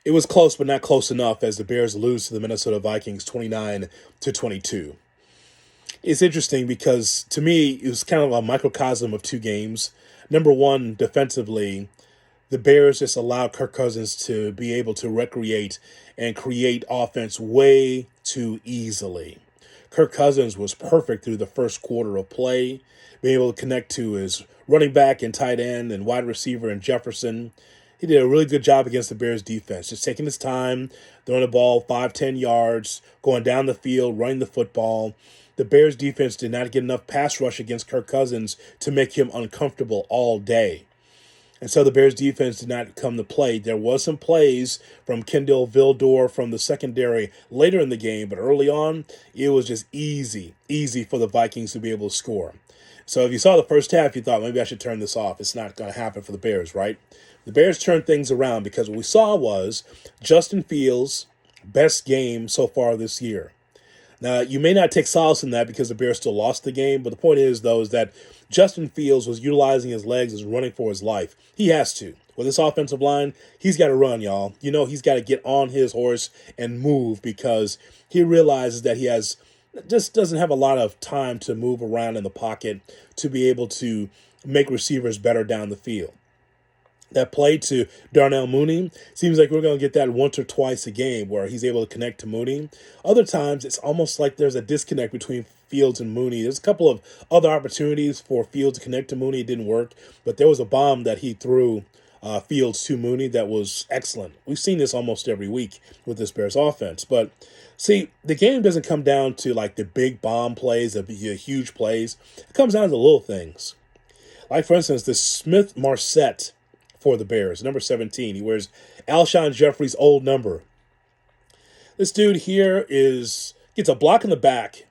It was close, but not close enough as the Bears lose to the Minnesota Vikings 29-22. It's interesting because to me, it was kind of a microcosm of two games. Number one, defensively, the Bears just allowed Kirk Cousins to be able to recreate and create offense way too easily. Kirk Cousins was perfect through the first quarter of play, being able to connect to his running back and tight end and wide receiver and Jefferson. He did a really good job against the Bears defense, just taking his time, throwing the ball 5-10 yards, going down the field, running the football. The Bears defense did not get enough pass rush against Kirk Cousins to make him uncomfortable all day. And so the Bears defense did not come to play. There was some plays from Kendall Vildor from the secondary later in the game, but early on, it was just easy for the Vikings to be able to score. So if you saw the first half, you thought, maybe I should turn this off. It's not going to happen for the Bears, right? The Bears turned things around because what we saw was Justin Fields' best game so far this year. Now, you may not take solace in that because the Bears still lost the game, but the point is, though, is that Justin Fields was utilizing his legs as running for his life. He has to. With this offensive line, he's got to run, y'all. You know, he's got to get on his horse and move because he realizes that he just doesn't have a lot of time to move around in the pocket to be able to make receivers better down the field. That play to Darnell Mooney, seems like we're going to get that once or twice a game where he's able to connect to Mooney. Other times, it's almost like there's a disconnect between Fields and Mooney. There's a couple of other opportunities for Fields to connect to Mooney. It didn't work, but there was a bomb that he threw Fields to Mooney that was excellent. We've seen this almost every week with this Bears offense. But see, the game doesn't come down to like the big bomb plays, the huge plays. It comes down to the little things. Like, for instance, the Smith-Marset for the Bears, number 17. He wears Alshon Jeffrey's old number. This dude here gets a block in the back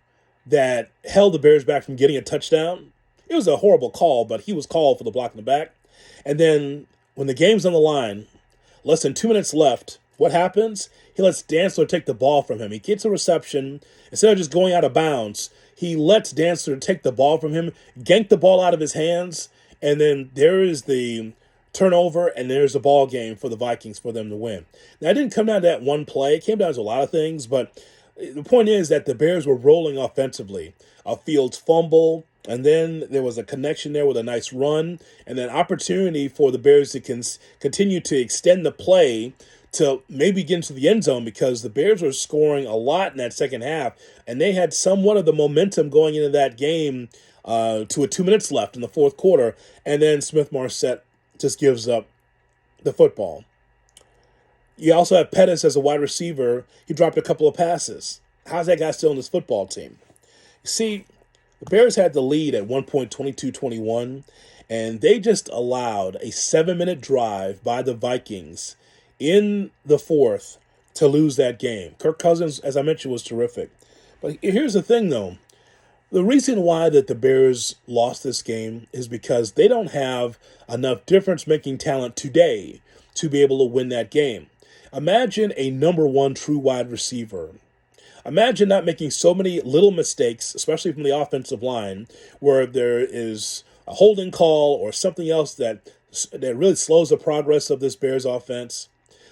that held the Bears back from getting a touchdown. It was a horrible call, but he was called for the block in the back. And then when the game's on the line, less than 2 minutes left, what happens? He lets Dantzler take the ball from him. He gets a reception. Instead of just going out of bounds, he lets Dantzler take the ball from him, gank the ball out of his hands, and then there is the turnover, and there's a ball game for the Vikings for them to win. Now, it didn't come down to that one play. It came down to a lot of things, but the point is that the Bears were rolling offensively. A Fields fumble, and then there was a connection there with a nice run, and then opportunity for the Bears to continue to extend the play to maybe get into the end zone because the Bears were scoring a lot in that second half, and they had somewhat of the momentum going into that game to 2 minutes left in the fourth quarter, and then Smith-Marset just gives up the football. You also have Pettis as a wide receiver. He dropped a couple of passes. How's that guy still on this football team? You see, the Bears had the lead at one point 22-21, and they just allowed a 7-minute drive by the Vikings in the fourth to lose that game. Kirk Cousins, as I mentioned, was terrific. But here's the thing, though. The reason why that the Bears lost this game is because they don't have enough difference-making talent today to be able to win that game. Imagine a number one true wide receiver. Imagine not making so many little mistakes, especially from the offensive line, where there is a holding call or something else that really slows the progress of this Bears offense.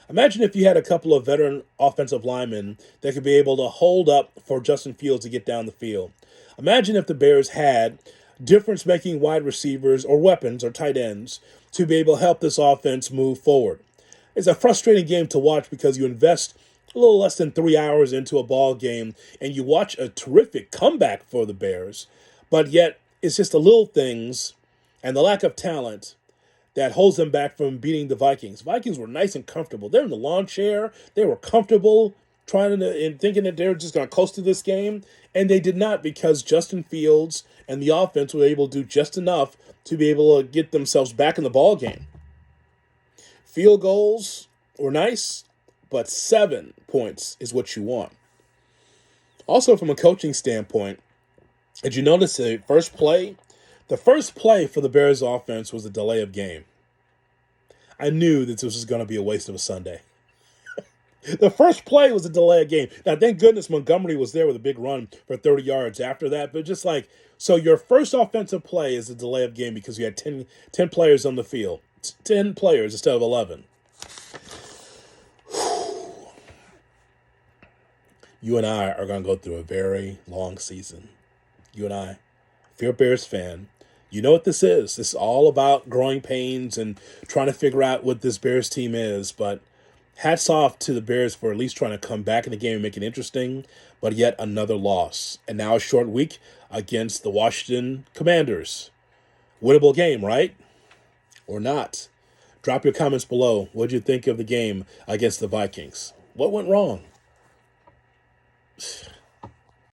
Imagine if you had a couple of veteran offensive linemen that could be able to hold up for Justin Fields to get down the field. Imagine if the Bears had difference-making wide receivers or weapons or tight ends to be able to help this offense move forward. It's a frustrating game to watch because you invest a little less than 3 hours into a ball game and you watch a terrific comeback for the Bears, but yet it's just the little things and the lack of talent that holds them back from beating the Vikings. Vikings were nice and comfortable. They're in the lawn chair. They were comfortable and thinking that they were just going to coast to this game, and they did not because Justin Fields and the offense were able to do just enough to be able to get themselves back in the ball game. Field goals were nice, but 7 points is what you want. Also, from a coaching standpoint, did you notice the first play? The first play for the Bears offense was a delay of game. I knew that this was going to be a waste of a Sunday. The first play was a delay of game. Now, thank goodness Montgomery was there with a big run for 30 yards after that. But just like, so your first offensive play is a delay of game because you had 10 players on the field. 10 players instead of 11. you and I are going to go through a very long season. You and I. If you're a Bears fan, you know what this is. This is all about growing pains and trying to figure out what this Bears team is. But hats off to the Bears for at least trying to come back in the game and make it interesting. But yet another loss. And now a short week against the Washington Commanders. Winnable game, right? Or not? Drop your comments below. What did you think of the game against the Vikings? What went wrong?